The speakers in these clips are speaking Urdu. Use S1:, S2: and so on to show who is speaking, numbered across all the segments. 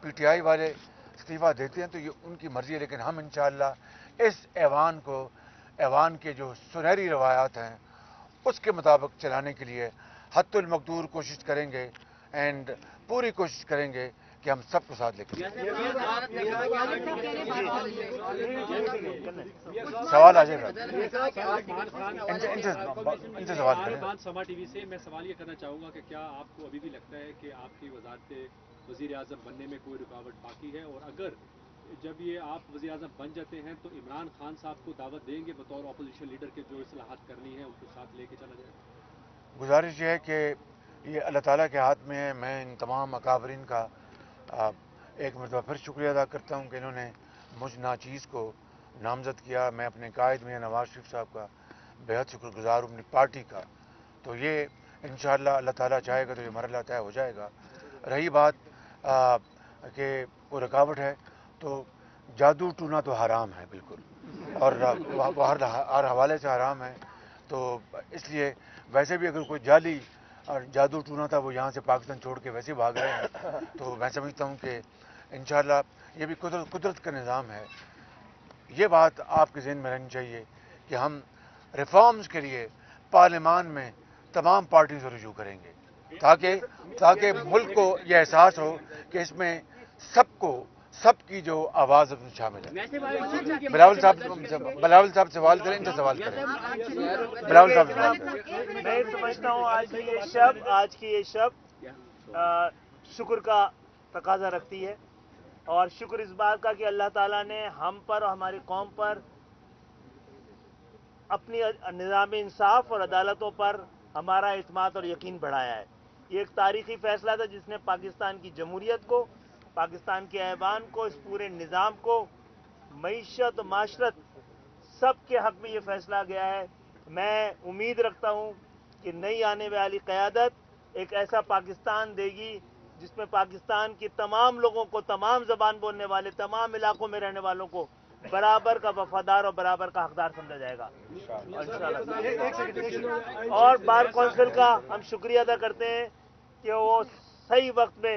S1: پی ٹی آئی والے استعفیٰ دیتے ہیں تو یہ ان کی مرضی ہے، لیکن ہم انشاءاللہ اس ایوان کے جو سنہری روایات ہیں اس کے مطابق چلانے کے لیے حتی المقدور کوشش کریں گے، اینڈ پوری کوشش کریں گے کہ ہم سب کو ساتھ لے کر سوال آ جائے گا، ان سے سوال کریں۔
S2: سما ٹی وی سے میں سوال یہ کرنا چاہوں گا کہ کیا آپ کو ابھی بھی لگتا ہے کہ آپ کی وزارت وزیر اعظم بننے میں کوئی رکاوٹ باقی ہے، اور اگر جب یہ آپ وزیر اعظم بن جاتے ہیں تو عمران خان صاحب کو دعوت دیں گے بطور اپوزیشن لیڈر کے جو اصلاحات کرنی ہے ان کو ساتھ لے کے چلا جائے؟
S1: گزارش یہ ہے کہ یہ اللہ تعالیٰ کے ہاتھ میں ہے۔ میں ان تمام اکابرین کا ایک مرتبہ پھر شکریہ ادا کرتا ہوں کہ انہوں نے مجھ ناچیز کو نامزد کیا۔ میں اپنے قائد میاں نواز شریف صاحب کا بہت شکر گزار ہوں، اپنی پارٹی کا۔ تو یہ انشاءاللہ اللہ تعالیٰ چاہے گا تو یہ مرحلہ طے ہو جائے گا۔ رہی بات کہ کوئی رکاوٹ ہے تو جادو ٹونا تو حرام ہے بالکل، اور وہ ہر حوالے سے حرام ہے۔ تو اس لیے ویسے بھی اگر کوئی جعلی اور جادو ٹونا تھا وہ یہاں سے پاکستان چھوڑ کے ویسے بھاگ رہے ہیں، تو میں سمجھتا ہوں کہ انشاءاللہ یہ بھی قدرت کا نظام ہے۔ یہ بات آپ کے ذہن میں رہنی چاہیے کہ ہم ریفارمز کے لیے پارلیمان میں تمام پارٹیوں سے رجوع کریں گے تاکہ ملک کو یہ احساس ہو کہ اس میں سب کی جو آواز شامل ہے۔ بلاول صاحب سوال کریں، ان سے سوال کریں۔ بلاول صاحب،
S3: میں سمجھتا ہوں آج کی یہ شب شکر کا تقاضا رکھتی ہے، اور شکر اس بات کا کہ اللہ تعالیٰ نے ہم پر اور ہماری قوم پر اپنی نظام انصاف اور عدالتوں پر ہمارا اعتماد اور یقین بڑھایا ہے۔ یہ ایک تاریخی فیصلہ تھا جس نے پاکستان کی جمہوریت کو، پاکستان کے ایوان کو، اس پورے نظام کو، معیشت و معاشرت سب کے حق میں یہ فیصلہ گیا ہے۔ میں امید رکھتا ہوں کہ نئی آنے والی قیادت ایک ایسا پاکستان دے گی جس میں پاکستان کی تمام لوگوں کو، تمام زبان بولنے والے، تمام علاقوں میں رہنے والوں کو برابر کا وفادار اور برابر کا حقدار سمجھا جائے گا انشاءاللہ۔ اور بار کونسل کا ہم شکریہ ادا کرتے ہیں کہ وہ صحیح وقت میں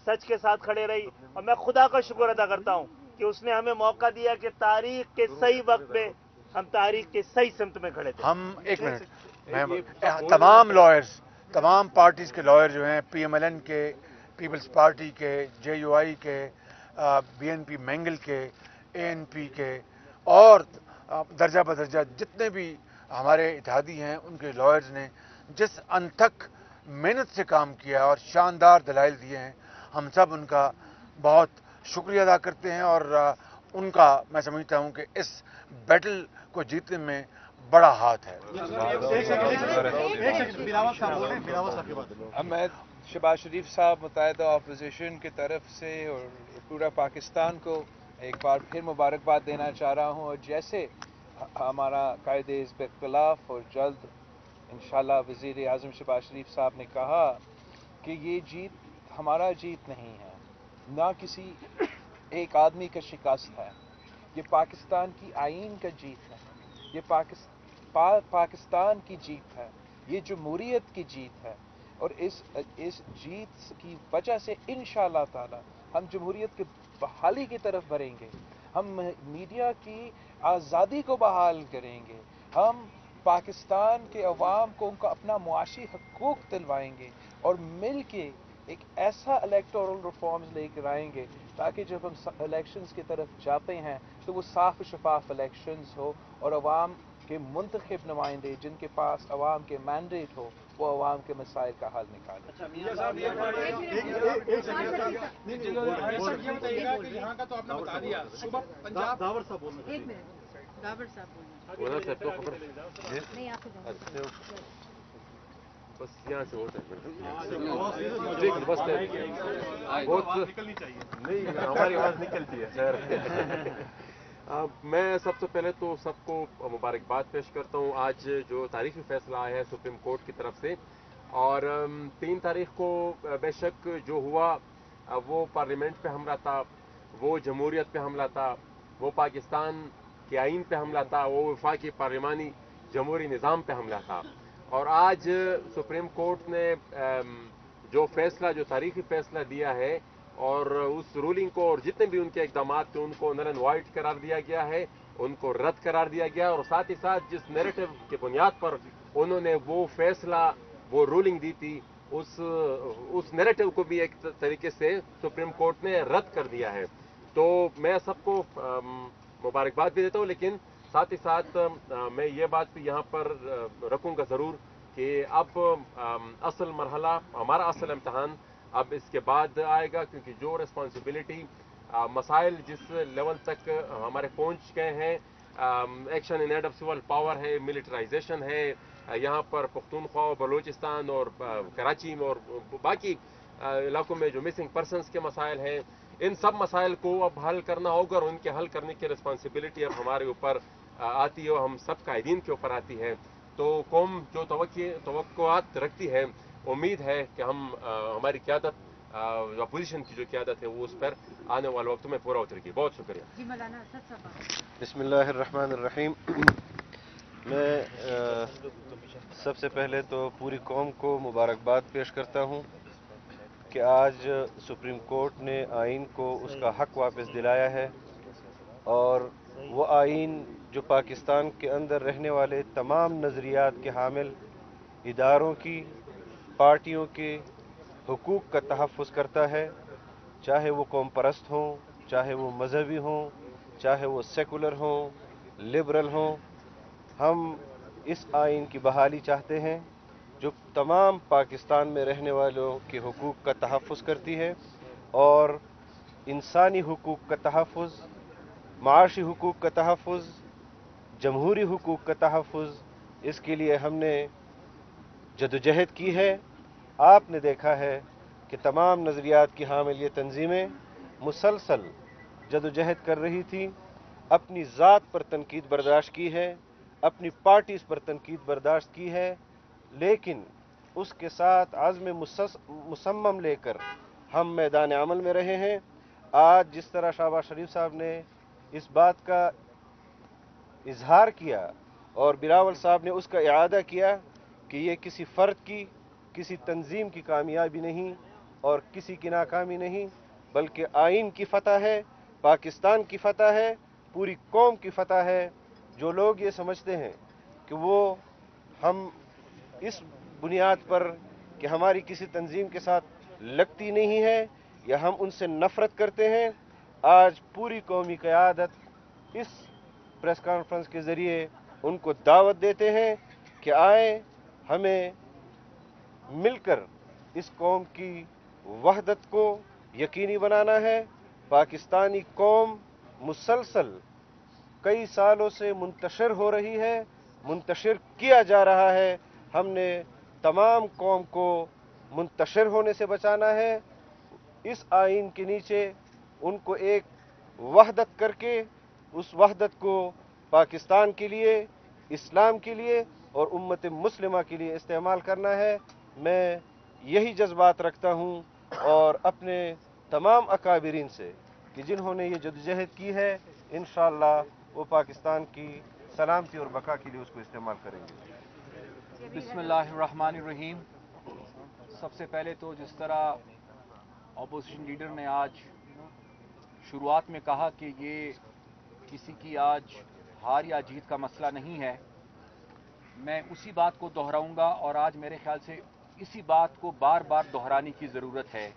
S3: سچ کے ساتھ کھڑے رہی، اور میں خدا کا شکر ادا کرتا ہوں کہ اس نے ہمیں موقع دیا کہ تاریخ کے صحیح وقت میں ہم تاریخ کے صحیح سمت میں کھڑے تھے۔
S1: ہم ایک منٹ، تمام لائرز، تمام پارٹیز کے لائر جو ہیں، پی ایم ایل این کے، پیپلز پارٹی کے، جے یو آئی کے، بی این پی مینگل کے، اے این پی کے، اور درجہ بدرجہ جتنے بھی ہمارے اتحادی ہیں ان کے لائرز نے جس انتھک محنت سے کام کیا اور شاندار دلائل دیے ہیں، ہم سب ان کا بہت شکریہ ادا کرتے ہیں، اور ان کا میں سمجھتا ہوں کہ اس بیٹل کو جیتنے میں بڑا ہاتھ ہے۔
S4: اب میں شہباز شریف صاحب متحدہ اپوزیشن کی طرف سے اور پورا پاکستان کو ایک بار پھر مبارکباد دینا چاہ رہا ہوں، اور جیسے ہمارا قائد حزب اختلاف اور جلد انشاءاللہ وزیر اعظم شہباز شریف صاحب نے کہا کہ یہ جیت ہمارا جیت نہیں ہے، نہ کسی ایک آدمی کا شکست ہے، یہ پاکستان کی آئین کا جیت ہے، یہ پاکستان کی جیت ہے، یہ جمہوریت کی جیت ہے، اور اس جیت کی وجہ سے انشاءاللہ تعالی ہم جمہوریت کی بحالی کی طرف بڑھیں گے، ہم میڈیا کی آزادی کو بحال کریں گے، ہم پاکستان کے عوام کو ان کا اپنا معاشی حقوق دلوائیں گے، اور مل کے ایک ایسا الیکٹورل ریفارمز لے کر آئیں گے تاکہ جب ہم الیکشنز کی طرف جاتے ہیں تو وہ صاف و شفاف الیکشنز ہو، اور عوام کے منتخب نمائندے جن کے پاس عوام کے مینڈیٹ ہو وہ عوام کے مسائل کا حل نکالیں۔
S5: یہاں کا تو آپ نے بتا دیا، صبح پنجاب
S6: بس یہاں سے ہوتا نہیں، ہماری آواز نکلتی ہے خیر۔ میں سب سے پہلے تو سب کو مبارکباد پیش کرتا ہوں آج جو تاریخی فیصلہ آیا ہے سپریم کورٹ کی طرف سے، اور 3 تاریخ کو بے شک جو ہوا وہ پارلیمنٹ پہ حملہ تھا، وہ جمہوریت پہ حملہ تھا، وہ پاکستان کے آئین پہ حملہ تھا، وہ وفاقی پارلیمانی جمہوری نظام پہ حملہ تھا، اور آج سپریم کورٹ نے جو تاریخی فیصلہ دیا ہے اور اس رولنگ کو اور جتنے بھی ان کے اقدامات تھے ان کو نل اینڈ وائڈ قرار دیا گیا ہے، ان کو رد قرار دیا گیا، اور ساتھ ہی ساتھ جس نیریٹو کی بنیاد پر انہوں نے وہ فیصلہ، وہ رولنگ دی تھی، اس نیریٹو کو بھی ایک طریقے سے سپریم کورٹ نے رد کر دیا ہے۔ تو میں سب کو مبارکباد بھی دیتا ہوں، لیکن ساتھ ہی ساتھ میں یہ بات بھی یہاں پر رکھوں گا ضرور کہ اب اصل مرحلہ، ہمارا اصل امتحان اب اس کے بعد آئے گا، کیونکہ جو ریسپانسبلٹی، مسائل جس لیول تک ہمارے پہنچ گئے ہیں، action in aid of civil power ہے، ملٹرائزیشن ہے، یہاں پر پختونخوا، بلوچستان اور کراچی میں اور باقی علاقوں میں جو مسنگ پرسنس کے مسائل ہیں، ان سب مسائل کو اب حل کرنا ہوگا، اور ان کے حل کرنے کی ریسپانسبلٹی اب ہمارے اوپر آتی ہے اور ہم سب قائدین کے اوپر آتی ہے۔ تو قوم جو توقعات رکھتی ہے، امید ہے کہ ہماری قیادت، اپوزیشن کی جو قیادت ہے وہ اس پر آنے والے وقت میں پورا اترے گی۔ بہت شکریہ۔
S7: جی مولانا اسد صاحب۔
S8: بسم اللہ الرحمن الرحیم۔ میں سب سے پہلے تو پوری قوم کو مبارکباد پیش کرتا ہوں کہ آج سپریم کورٹ نے آئین کو اس کا حق واپس دلایا ہے، اور وہ آئین جو پاکستان کے اندر رہنے والے تمام نظریات کے حامل اداروں کی، پارٹیوں کے حقوق کا تحفظ کرتا ہے، چاہے وہ قوم پرست ہوں، چاہے وہ مذہبی ہوں، چاہے وہ سیکولر ہوں، لبرل ہوں۔ ہم اس آئین کی بحالی چاہتے ہیں جو تمام پاکستان میں رہنے والوں کے حقوق کا تحفظ کرتی ہے، اور انسانی حقوق کا تحفظ، معاشی حقوق کا تحفظ، جمہوری حقوق کا تحفظ۔ اس کے لیے ہم نے جدوجہد کی ہے۔ آپ نے دیکھا ہے کہ تمام نظریات کی حامل یہ تنظیمیں مسلسل جدوجہد کر رہی تھیں، اپنی ذات پر تنقید برداشت کی ہے، اپنی پارٹیز پر تنقید برداشت کی ہے، لیکن اس کے ساتھ عزم مصمم لے کر ہم میدان عمل میں رہے ہیں۔ آج جس طرح شہباز شریف صاحب نے اس بات کا اظہار کیا اور بلاول صاحب نے اس کا اعادہ کیا کہ یہ کسی فرد کی، کسی تنظیم کی کامیابی نہیں اور کسی کی ناکامی نہیں، بلکہ آئین کی فتح ہے، پاکستان کی فتح ہے، پوری قوم کی فتح ہے۔ جو لوگ یہ سمجھتے ہیں کہ وہ ہم اس بنیاد پر کہ ہماری کسی تنظیم کے ساتھ لگتی نہیں ہے یا ہم ان سے نفرت کرتے ہیں، آج پوری قومی قیادت اس پریس کانفرنس کے ذریعے ان کو دعوت دیتے ہیں کہ آئیں، ہمیں مل کر اس قوم کی وحدت کو یقینی بنانا ہے۔ پاکستانی قوم مسلسل کئی سالوں سے منتشر ہو رہی ہے، منتشر کیا جا رہا ہے۔ ہم نے تمام قوم کو منتشر ہونے سے بچانا ہے۔ اس آئین کے نیچے ان کو ایک وحدت کر کے اس وحدت کو پاکستان کے لیے، اسلام کے لیے اور امت مسلمہ کے لیے استعمال کرنا ہے۔ میں یہی جذبات رکھتا ہوں، اور اپنے تمام اکابرین سے کہ جنہوں نے یہ جدوجہد کی ہے، انشاءاللہ وہ پاکستان کی سلامتی اور بقا کے لیے اس کو استعمال کریں گے۔
S9: بسم اللہ الرحمن الرحیم۔ سب سے پہلے تو جس طرح اپوزیشن لیڈر نے آج شروعات میں کہا کہ یہ کسی کی آج ہار یا جیت کا مسئلہ نہیں ہے، میں اسی بات کو دہراؤں گا، اور آج میرے خیال سے اسی بات کو بار بار دہرانے کی ضرورت ہے،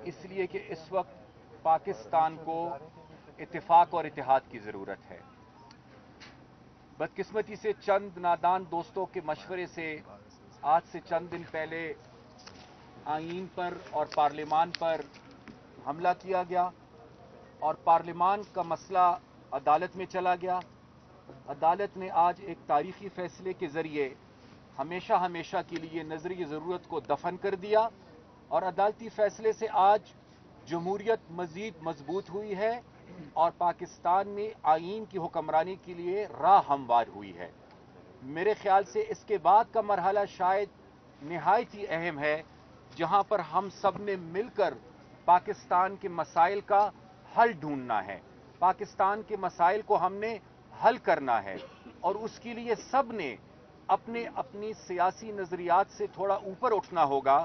S9: اس لیے کہ اس وقت پاکستان کو اتفاق اور اتحاد کی ضرورت ہے۔ بدقسمتی سے چند نادان دوستوں کے مشورے سے آج سے چند دن پہلے آئین پر اور پارلیمان پر حملہ کیا گیا، اور پارلیمان کا مسئلہ عدالت میں چلا گیا۔ عدالت نے آج ایک تاریخی فیصلے کے ذریعے ہمیشہ ہمیشہ کے لیے نظری ضرورت کو دفن کر دیا، اور عدالتی فیصلے سے آج جمہوریت مزید مضبوط ہوئی ہے اور پاکستان میں آئین کی حکمرانی کے لیے راہ ہموار ہوئی ہے۔ میرے خیال سے اس کے بعد کا مرحلہ شاید نہایت ہی اہم ہے، جہاں پر ہم سب نے مل کر پاکستان کے مسائل کا حل ڈھونڈنا ہے، پاکستان کے مسائل کو ہم نے حل کرنا ہے، اور اس کے لیے سب نے اپنی سیاسی نظریات سے تھوڑا اوپر اٹھنا ہوگا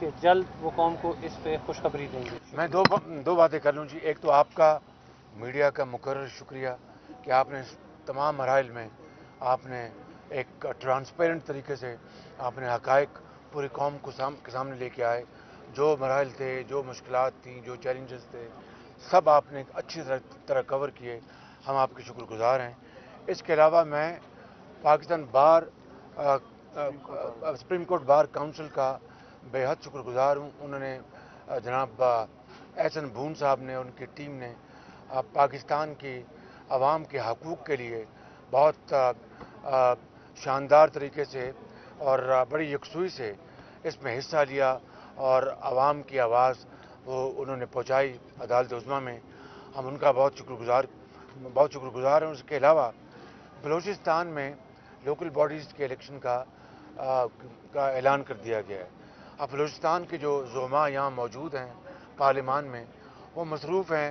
S10: کہ جلد وہ قوم کو اس پہ خوشخبری دیں گے.
S1: میں دو باتیں کر لوں جی. ایک تو آپ کا میڈیا کا مکرر شکریہ کہ آپ نے اس تمام مراحل میں آپ نے ایک ٹرانسپیرنٹ طریقے سے آپ نے حقائق پوری قوم کو کے سامنے لے کے آئے. جو مراحل تھے، جو مشکلات تھیں، جو چیلنجز تھے، سب آپ نے اچھی طرح کور کیے. ہم آپ کے شکر گزار ہیں. اس کے علاوہ میں Pakistan supreme court bar council کا بے حد شکر گزار ہوں. انہوں نے جناب احسن بھون صاحب نے، ان کی ٹیم نے پاکستان کی عوام کے حقوق کے لیے بہت شاندار طریقے سے اور بڑی یکسوئی سے اس میں حصہ لیا اور عوام کی آواز وہ انہوں نے پہنچائی عدالت عظمیٰ میں. ہم ان کا بہت شکر گزار ہیں. اس کے علاوہ بلوچستان میں لوکل باڈیز کے الیکشن کا اعلان کر دیا گیا ہے. اب بلوچستان کے جو زعماء یہاں موجود ہیں پارلیمان میں، وہ مصروف ہیں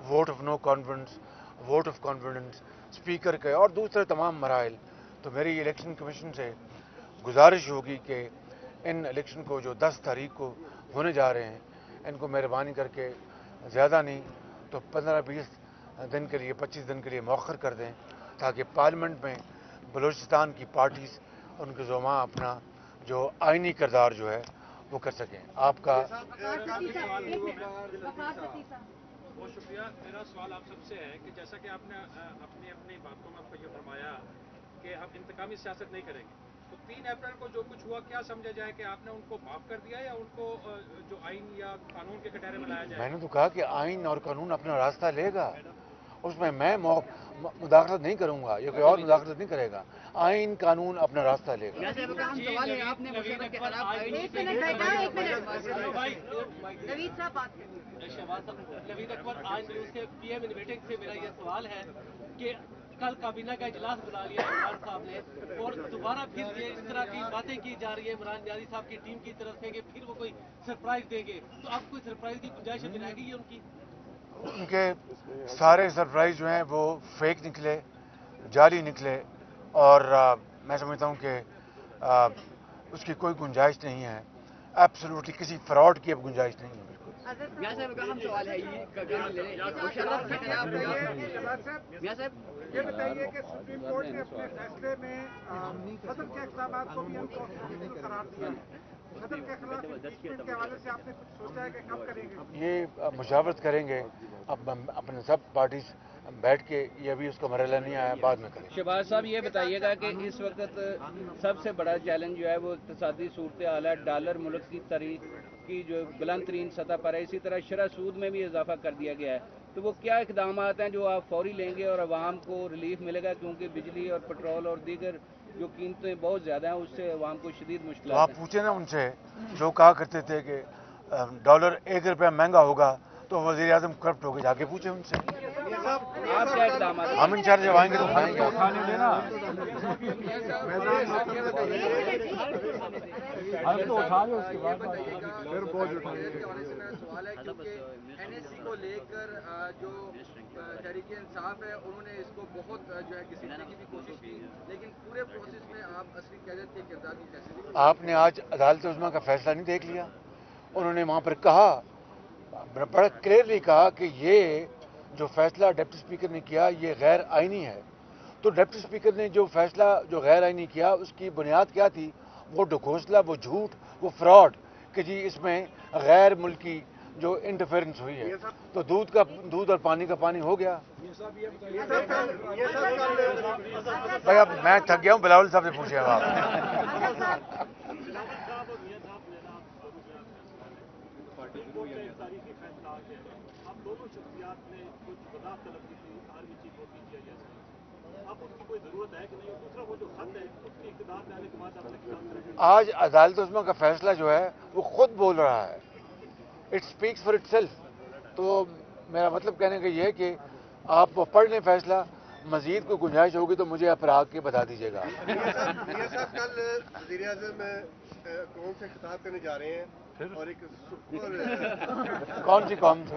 S1: vote of no confidence, vote of confidence, speaker کے اور دوسرے تمام مراحل. تو میری الیکشن کمیشن سے گزارش ہوگی کہ ان الیکشن کو جو 10 تاریخ کو ہونے جا رہے ہیں، ان کو مہربانی کر کے زیادہ نہیں تو 15-20 دن کے لیے، 25 دن کے لیے مؤخر کر دیں، تاکہ پارلیمنٹ میں بلوچستان کی پارٹیز ان کے زعماء اپنا جو آئینی کردار جو ہے وہ کر سکیں. آپ کا
S2: بہت شکریہ. میرا سوال آپ سب سے ہے کہ جیسا کہ آپ نے اپنی باتوں میں یہ فرمایا کہ ہم انتقامی سیاست نہیں کریں گے، تو 3 اپریل کو جو کچھ ہوا کیا سمجھا جائے کہ آپ نے ان کو معاف کر دیا یا ان کو جو آئین یا قانون کے کٹہرے میں لایا جائے؟
S1: میں نے تو کہا کہ آئین اور قانون اپنا راستہ لے گا، اس میں مداخلت نہیں کروں گا یا کوئی اور مداخلت نہیں کرے گا. آئین قانون اپنا راستہ لے گا.
S11: نوید اکبر، آج نیوز کے پی ایم میٹنگ سے میرا یہ سوال ہے کہ کل کابینہ کا اجلاس بلا لیا عمران صاحب نے اور دوبارہ پھر یہ اس طرح کی باتیں کی جا رہی ہے عمران نیازی صاحب کی ٹیم کی طرف سے کہ پھر وہ کوئی سرپرائز دیں گے، تو اب کوئی سرپرائز کی گنجائش ابھی رہ گئی ہے ان کی؟
S1: ان کے سارے سرپرائز جو ہیں وہ فیک نکلے، جعلی نکلے، اور میں سمجھتا ہوں کہ اس کی کوئی گنجائش نہیں ہے. ایبسولوٹلی کسی فراڈ کی اب گنجائش نہیں ہے.
S12: یہ بتائیے کہ سپریم کورٹ نے اپنے فیصلے میں صدر کے اقدامات کو بھی انکانسٹیٹیوشنل قرار دیا. صدر کے خلاف امپیچمنٹ کے حوالے سے آپ نے کچھ سوچا ہے کہ کب کریں گے؟
S1: یہ مشاورت کریں گے. اب اپنے سب پارٹیز بیٹھ کے، یہ ابھی اس کا مرحلہ نہیں آیا، بعد میں کریں.
S13: شہباز صاحب یہ بتائیے گا کہ اس وقت سب سے بڑا چیلنج جو ہے وہ اقتصادی صورتحال ہے. ڈالر ملک کی جو بلند ترین سطح پر ہے، اسی طرح شرح سود میں بھی اضافہ کر دیا گیا ہے. تو وہ کیا اقدامات ہیں جو آپ فوری لیں گے اور عوام کو ریلیف ملے گا؟ کیونکہ بجلی اور پٹرول اور دیگر جو قیمتیں بہت زیادہ ہیں، اس سے عوام کو شدید مشکلات ہیں.
S1: آپ پوچھیں نا ان سے جو کہا کرتے تھے کہ ڈالر 1 روپیہ مہنگا ہوگا تو وزیر اعظم کرپٹ ہو گئے. جا کے پوچھیں ان سے.
S13: آپ کیا اقدامات؟
S1: ہم انشاءاللہ جب آئیں گے تو اٹھائیں گے.
S14: سوال ہے کیونکہ این ایس سی کو لے کر جو تحریک انصاف ہے انہوں نے اس کو بہت جو ہے گھسیٹنے کی بھی کوشش کی، لیکن پورے پروسیس میں آپ عصری قیادت کے کردار کو کیسے دیکھیں؟
S1: آپ نے آج عدالت عظمیٰ کا فیصلہ نہیں دیکھ لیا؟ انہوں نے وہاں پر کہا، بڑا کلیئرلی کہا کہ یہ جو فیصلہ ڈپٹی اسپیکر نے کیا یہ غیر آئینی ہے. تو ڈپٹی اسپیکر نے جو فیصلہ جو غیر آئینی کیا اس کی بنیاد کیا تھی؟ وہ ڈھکوسلا، وہ جھوٹ، وہ فراڈ کہ جی اس میں غیر ملکی جو انٹرفیئرنس ہوئی ہے. تو دودھ اور پانی کا پانی ہو گیا. بھائی اب میں تھک گیا ہوں، بلاول صاحب سے پوچھیں آپ.
S2: آپ دونوں شخصیات نے کچھ وضاحت طلب کی تھی آرمی چیف اور پی ٹی آئی ایس. اب اس کی کوئی ضرورت ہے کہ نہیں؟ اور دوسرا وہ جو خط ہے اس کی اقتدار میں آنے کے بعد آپ نے خطاب کریں گے؟
S1: آج عدالت عظمیٰ کا فیصلہ جو ہے وہ خود بول رہا ہے. It speaks for itself. تو میرا مطلب کہنے کا یہ ہے کہ آپ پڑھ لیں فیصلہ، مزید کوئی گنجائش ہوگی تو مجھے آپ آ کے بتا دیجیے گا.
S15: صاحب کل وزیر اعظم قوم سے خطاب کرنے جا رہے ہیں اور ایک
S1: کون سی قوم سے؟